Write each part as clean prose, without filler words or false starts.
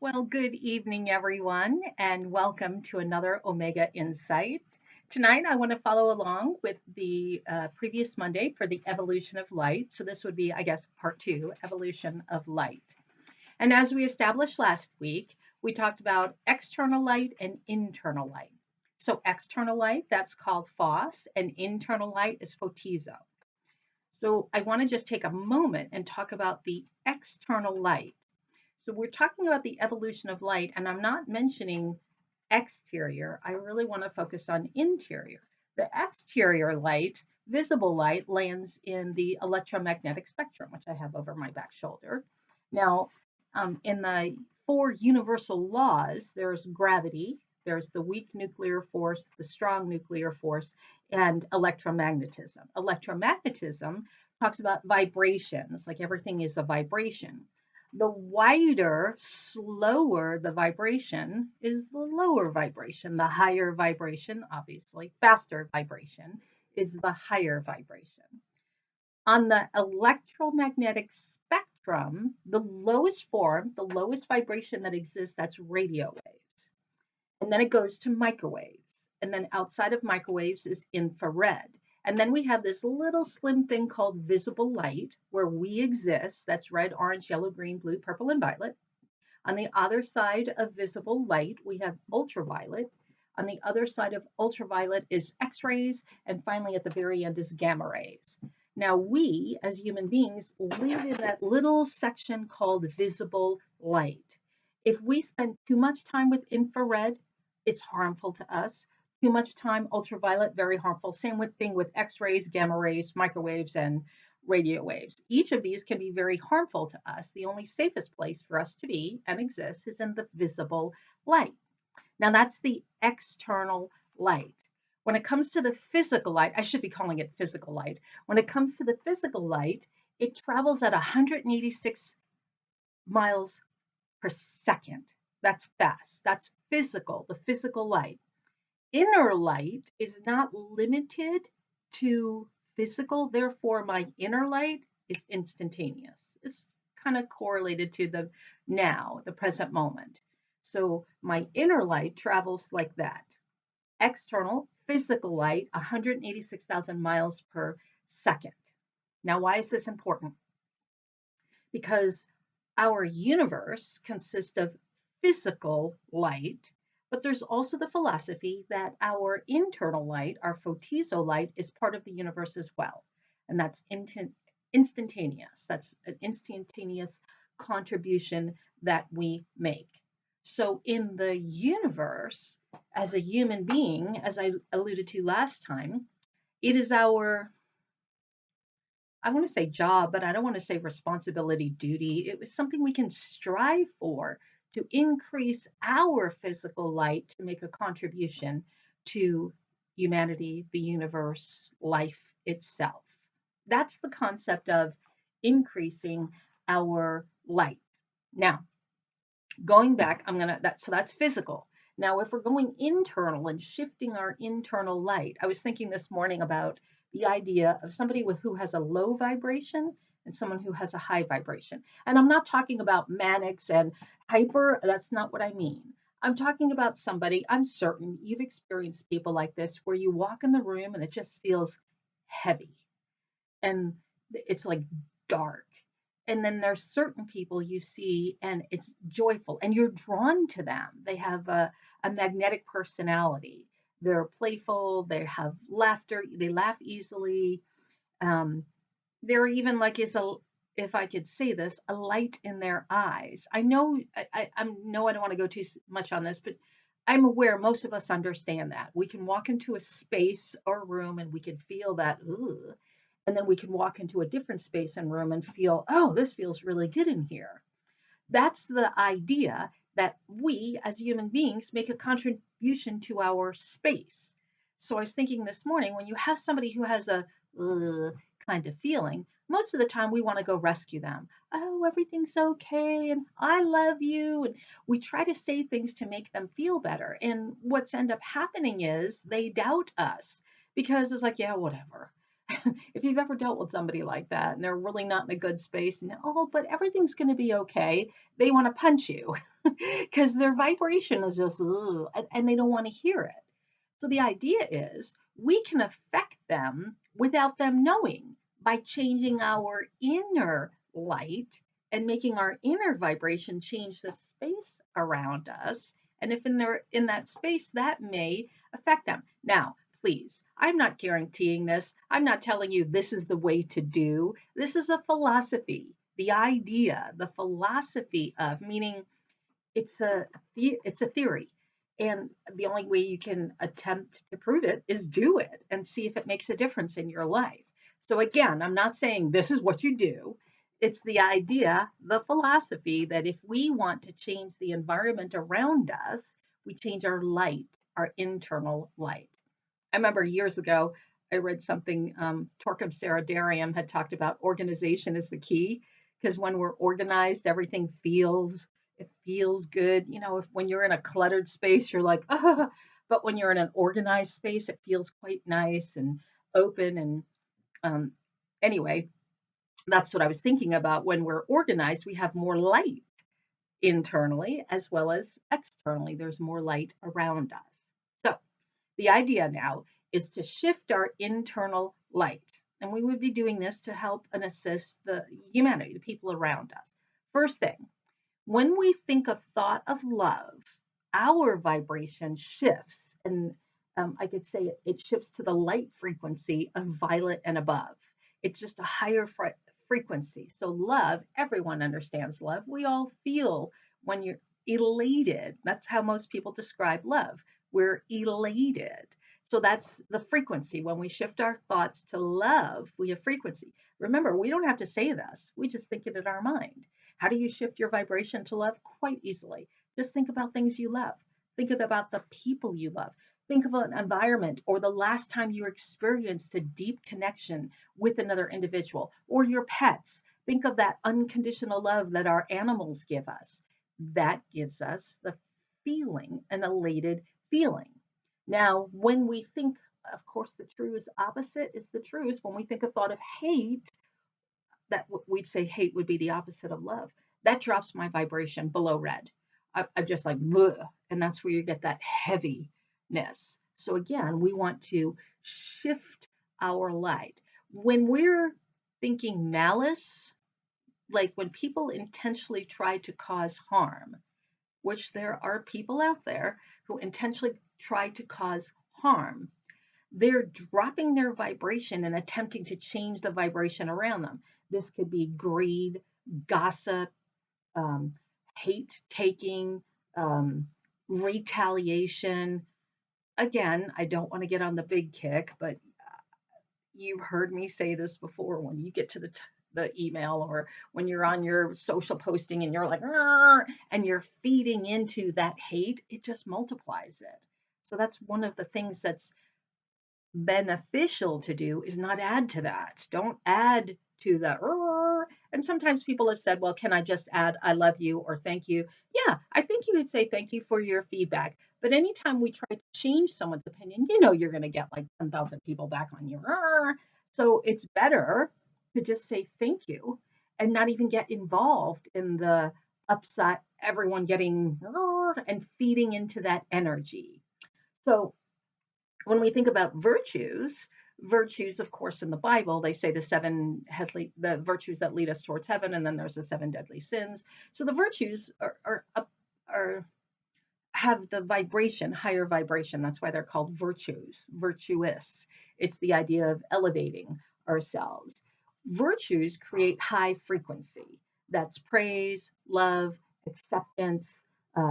Well, good evening, everyone, and welcome to another Omega Insight. Tonight, I want to follow along with the previous Monday for the evolution of light. So, this would be, I guess, part two, evolution of light. And as we established last week, we talked about external light and internal light. So, external light, that's called phos, and internal light is photizo. So, I want to just take a moment and talk about the external light. So we're talking about the evolution of light, and I'm not mentioning exterior. I really want to focus on interior. The exterior light, visible light, lands in the electromagnetic spectrum, which I have over my back shoulder. Now, in the four universal laws, there's gravity, there's the weak nuclear force, the strong nuclear force, and electromagnetism. Electromagnetism talks about vibrations, like everything is a vibration. The wider, slower the vibration is the lower vibration. The higher vibration, obviously, faster vibration is the higher vibration. On the electromagnetic spectrum, the lowest form, the lowest vibration that exists, that's radio waves. And then it goes to microwaves. And then outside of microwaves is infrared. And then we have this little slim thing called visible light where we exist. That's red, orange, yellow, green, blue, purple, and violet. On the other side of visible light, we have ultraviolet. On the other side of ultraviolet is X rays. And finally, at the very end, is gamma rays. Now, we as human beings live in that little section called visible light. If we spend too much time with infrared, it's harmful to us. Too much time ultraviolet, very harmful. Same thing with X rays, gamma rays, microwaves, and radio waves. Each of these can be very harmful to us. The only safest place for us to be and exist is in the visible light. Now, that's the external light. When it comes to the physical light, I should be calling it physical light. When it comes to the physical light, it travels at 186 miles per second. That's fast. That's physical, the physical light. Inner light is not limited to physical, therefore, my inner light is instantaneous. It's kind of correlated to the now, the present moment. So my inner light travels like that. External physical light, 186,000 miles per second. Now, why is this important? Because our universe consists of physical light, but there's also the philosophy that our internal light, our photizo light, is part of the universe as well. And that's instantaneous. That's an instantaneous contribution that we make. So in the universe, as a human being, as I alluded to last time, it is our, I want to say job, but I don't want to say responsibility, duty. It was something we can strive for to increase our physical light to make a contribution to humanity, the universe, life itself. That's the concept of increasing our light. Now, going back, so that's physical. Now, if we're going internal and shifting our internal light, I was thinking this morning about the idea of somebody who has a low vibration and someone who has a high vibration. And I'm not talking about manics and hyper, that's not what I mean. I'm talking about somebody, I'm certain you've experienced people like this where you walk in the room and it just feels heavy and it's like dark. And then there's certain people you see and it's joyful and you're drawn to them. They have a magnetic personality. They're playful, they have laughter, they laugh easily. Um, they're even like is a, if I could say this, a light in their eyes. I know I don't want to go too much on this, but I'm aware most of us understand that. We can walk into a space or room and we can feel that, ooh, and then we can walk into a different space and room and feel, oh, this feels really good in here. That's the idea that we as human beings make a contribution to our space. So I was thinking this morning when you have somebody who has a kind of feeling, most of the time we want to go rescue them. Oh, everything's okay and I love you. And we try to say things to make them feel better. And what's end up happening is they doubt us because it's like, yeah, whatever. If you've ever dealt with somebody like that and they're really not in a good space, and oh, but everything's going to be okay, they want to punch you because their vibration is just, "Ugh," and they don't want to hear it. So the idea is we can affect them without them knowing by changing our inner light and making our inner vibration change the space around us. And if they're in that space, that may affect them. Now, please, I'm not guaranteeing this. I'm not telling you this is the way to do. This is a philosophy, the idea, the philosophy of meaning it's a theory, and the only way you can attempt to prove it is do it and see if it makes a difference in your life. So again, I'm not saying this is what you do. It's the idea, the philosophy that if we want to change the environment around us, we change our light, our internal light. I remember years ago, I read something, Torquem Saradarium had talked about organization is the key, because when we're organized, everything it feels good. If when you're in a cluttered space, you're like, ah, but when you're in an organized space, it feels quite nice and open. And um, anyway, that's what I was thinking about. When we're organized, we have more light internally as well as externally. There's more light around us. So the idea now is to shift our internal light. And we would be doing this to help and assist the humanity, the people around us. First thing, when we think a thought of love, our vibration shifts. And I could say it shifts to the light frequency of violet and above. It's just a higher frequency. So, love, everyone understands love. We all feel when you're elated. That's how most people describe love. We're elated. So, that's the frequency. When we shift our thoughts to love, we have frequency. Remember, we don't have to say this, we just think it in our mind. How do you shift your vibration to love? Quite easily. Just think about things you love. Think about the people you love. Think of an environment or the last time you experienced a deep connection with another individual or your pets. Think of that unconditional love that our animals give us. That gives us the feeling, an elated feeling. Now, when we think, of course, the truest opposite is the truth. When we think a thought of hate, that we'd say hate would be the opposite of love. That drops my vibration below red. I'm just like, bleh, and that's where you get that heaviness. So again, we want to shift our light. When we're thinking malice, like when people intentionally try to cause harm, which there are people out there who intentionally try to cause harm, they're dropping their vibration and attempting to change the vibration around them. This could be greed, gossip, um, hate taking, retaliation. Again, I don't want to get on the big kick, but you've heard me say this before. When you get to the email or when you're on your social posting and you're like, "Arr," and you're feeding into that hate, it just multiplies it. So that's one of the things that's beneficial to do is not add to that. Don't add to the. And sometimes people have said, well, can I just add I love you or thank you? Yeah, I think you would say thank you for your feedback. But anytime we try to change someone's opinion, you're going to get like 10,000 people back on you. So it's better to just say thank you and not even get involved in the upset, everyone getting and feeding into that energy. So when we think about virtues, of course, in the Bible, they say the virtues that lead us towards heaven, and then there's the seven deadly sins. So the virtues are have the vibration, higher vibration. That's why they're called virtuous. It's the idea of elevating ourselves. Virtues create high frequency. That's praise, love, acceptance,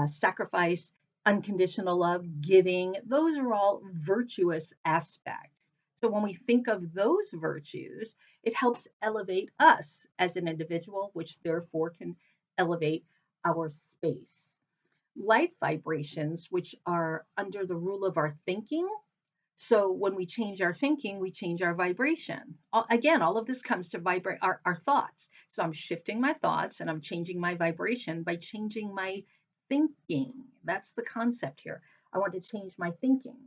sacrifice, unconditional love, giving. Those are all virtuous aspects. So when we think of those virtues, it helps elevate us as an individual, which therefore can elevate our space. Light vibrations, which are under the rule of our thinking. So when we change our thinking, we change our vibration. Again, all of this comes to vibrate our thoughts. So I'm shifting my thoughts and I'm changing my vibration by changing my thinking. That's the concept here. I want to change my thinking.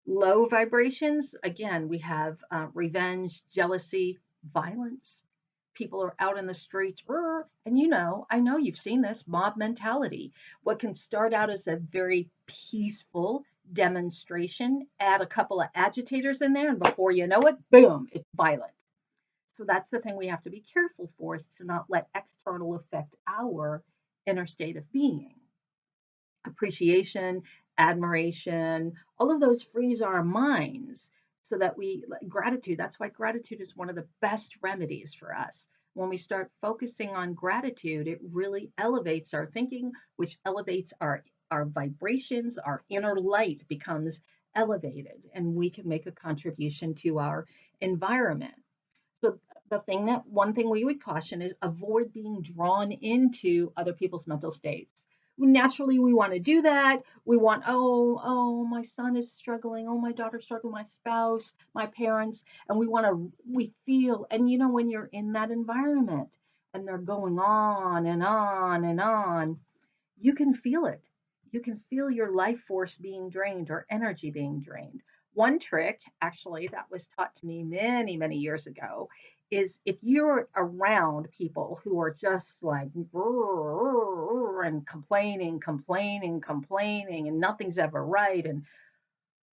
Low vibrations, again, we have revenge, jealousy, violence. People are out in the streets, and I know you've seen this mob mentality. What can start out as a very peaceful demonstration, add a couple of agitators in there, and before you know it, boom, it's violent. So that's the thing we have to be careful for, is to not let external affect our inner state of being. Appreciation, admiration, all of those frees our minds so that gratitude, that's why gratitude is one of the best remedies for us. When we start focusing on gratitude, it really elevates our thinking, which elevates our vibrations, our inner light becomes elevated, and we can make a contribution to our environment. So one thing we would caution is avoid being drawn into other people's mental states. Naturally, we want to do that. We want, my son is struggling. Oh, my daughter's struggling. My spouse, my parents, and we feel, and when you're in that environment and they're going on and on and on, you can feel it. You can feel your life force being drained or energy being drained. One trick, actually, that was taught to me many, many years ago is if you're around people who are just like and complaining, and nothing's ever right, and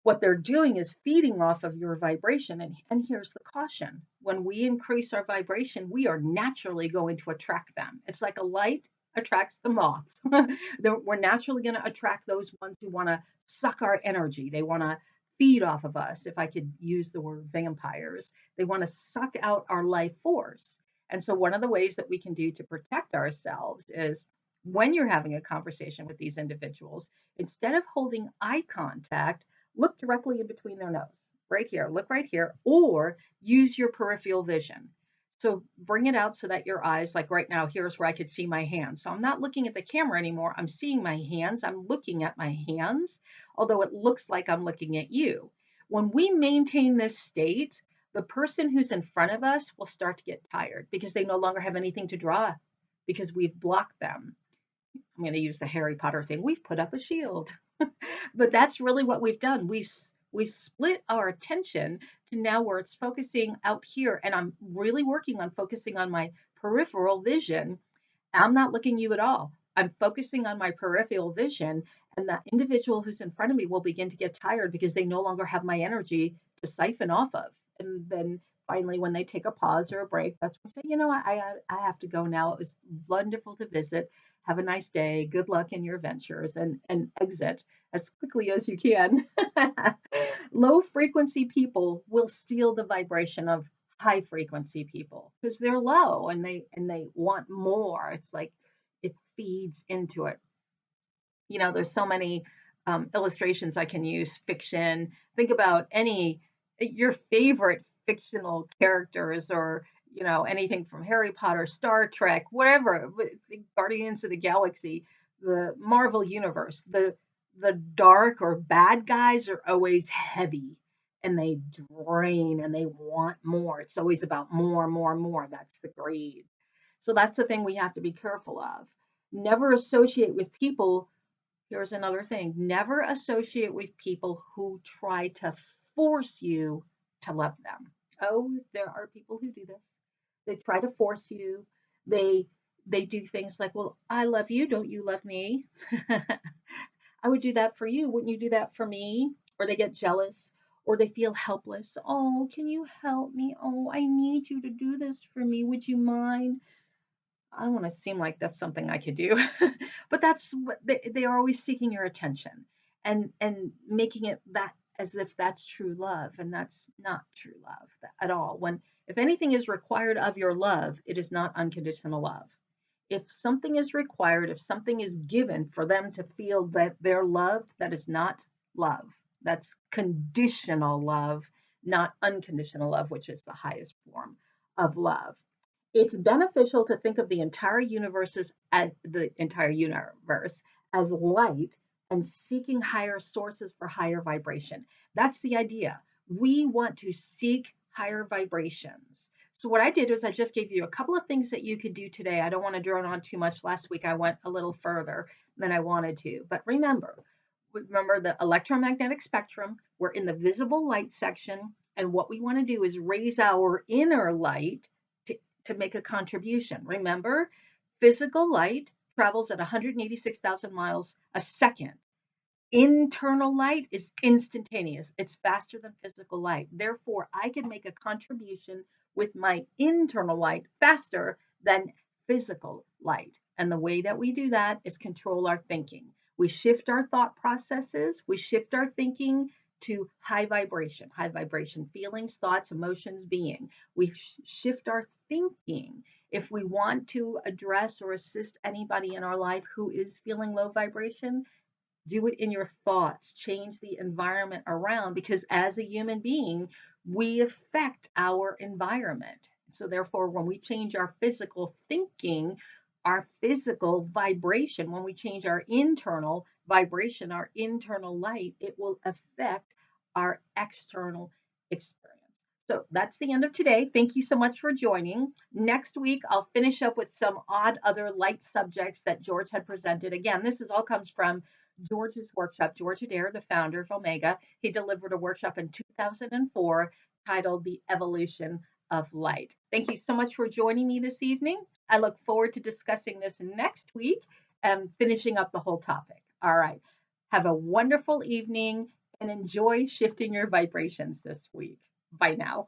what they're doing is feeding off of your vibration. And here's the caution: when we increase our vibration, we are naturally going to attract them. It's like a light attracts the moths. We're naturally going to attract those ones who want to suck our energy. They want to feed off of us, if I could use the word vampires. They want to suck out our life force. And so, one of the ways that we can do to protect ourselves is when you're having a conversation with these individuals, instead of holding eye contact, look directly in between their nose, right here, look right here, or use your peripheral vision. So bring it out so that your eyes, like right now, here's where I could see my hands. So I'm not looking at the camera anymore. I'm seeing my hands. I'm looking at my hands, although it looks like I'm looking at you. When we maintain this state, the person who's in front of us will start to get tired because they no longer have anything to draw because we've blocked them. I'm going to use the Harry Potter thing. We've put up a shield. But that's really what we've done. We've split our attention to now where it's focusing out here, and I'm really working on focusing on my peripheral vision. I'm not looking at you at all. I'm focusing on my peripheral vision, and that individual who's in front of me will begin to get tired because they no longer have my energy to siphon off of. And then finally, when they take a pause or a break, that's when I say, I have to go now. It was wonderful to visit. Have a nice day. Good luck in your ventures, and exit as quickly as you can. Low frequency people will steal the vibration of high frequency people because they're low and they want more. It's like it feeds into it. There's so many illustrations I can use. Fiction. Think about your favorite fictional characters, or anything from Harry Potter, Star Trek, whatever, Guardians of the Galaxy, the Marvel universe. The dark or bad guys are always heavy, and they drain and they want more. It's always about more, more, more. That's the greed. So that's the thing we have to be careful of. Never associate with people. Here's another thing: never associate with people who try to force you to love them. Oh, there are people who do this. They try to force you. They they do things like, "Well, I love you, don't you love me?" I would do that for you. Wouldn't you do that for me? Or they get jealous, or they feel helpless. Oh, can you help me? Oh, I need you to do this for me. Would you mind? I don't want to seem like that's something I could do, but that's what they are, always seeking your attention and making it that as if that's true love, and that's not true love at all. When if anything is required of your love, it is not unconditional love. If something is required, if something is given for them to feel that they're loved, that is not love. That's conditional love, not unconditional love, which is the highest form of love. It's beneficial to think of the entire universe as light and seeking higher sources for higher vibration. That's the idea. We want to seek higher vibrations. So what I did was I just gave you a couple of things that you could do today. I don't want to drone on too much. Last week I went a little further than I wanted to. But remember, Remember the electromagnetic spectrum, we're in the visible light section, and what we want to do is raise our inner light to, to make a contribution. Remember, physical light travels at 186,000 miles a second. Internal light is instantaneous. It's faster than physical light. Therefore, I can make a contribution with my internal light faster than physical light. And the way that we do that is control our thinking. We shift our thought processes, we shift our thinking to high vibration feelings, thoughts, emotions, being. We shift our thinking. If we want to address or assist anybody in our life who is feeling low vibration, do it in your thoughts, change the environment around, because as a human being, we affect our environment. So, therefore, when we change our physical thinking, our physical vibration, when we change our internal vibration, our internal light, it will affect our external experience. So that's the end of today. Thank you so much for joining. Next week, I'll finish up with some odd other light subjects that George had presented. Again, this is all comes from George's workshop. George Addair, the founder of Omega, he delivered a workshop in 2004 titled The Evolution of Light. Thank you so much for joining me this evening. I look forward to discussing this next week and finishing up the whole topic. All right. Have a wonderful evening and enjoy shifting your vibrations this week. Bye now.